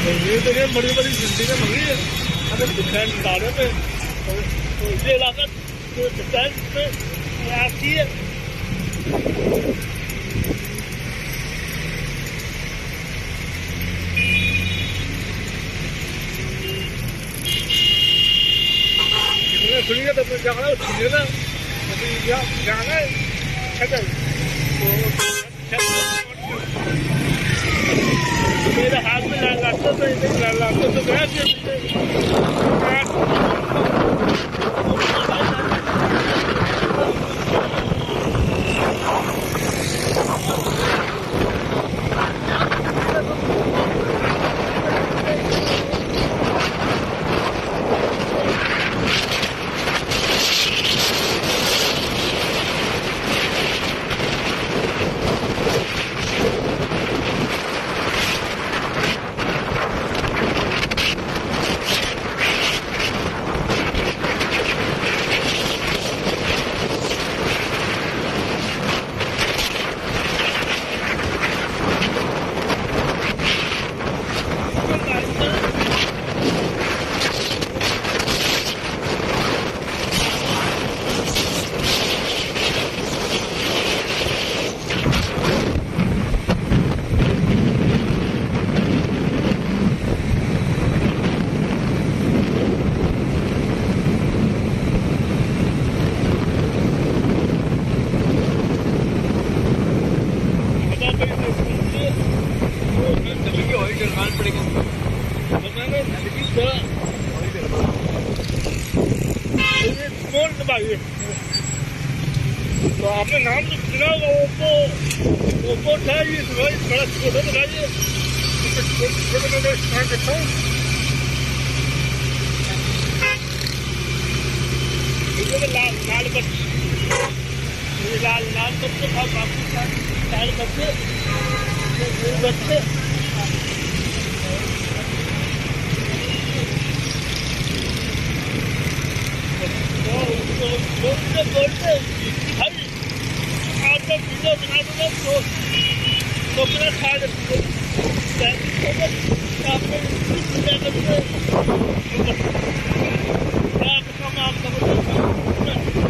ये तो ये बड़ी बड़ी बिल्डिंगें बनी है अगर डिफेंस इदारे में तो ये इलाका तो डिफेंस में आती है। खुलेगा तो अपने जाना है ना जाना है मेरे हाथ में लाता तो इधर लाता तो गया तो आपने नाम तो सुना होगा ओप्पो था ये बड़ा छोटा बताइए छोटे मोटे स्टैंड रखा हूँ लाल बच्चे लाल बच्चे था बाकी लाल बच्चे बच्चे बोलते भाई आपका वीडियो बना दूंगा तो मेरा खाद आपको क्या करते आपका काम आप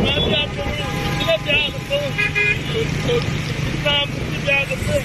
मैं भी आप कितना प्यार करता हूँ जितना आप मुझसे प्यार करते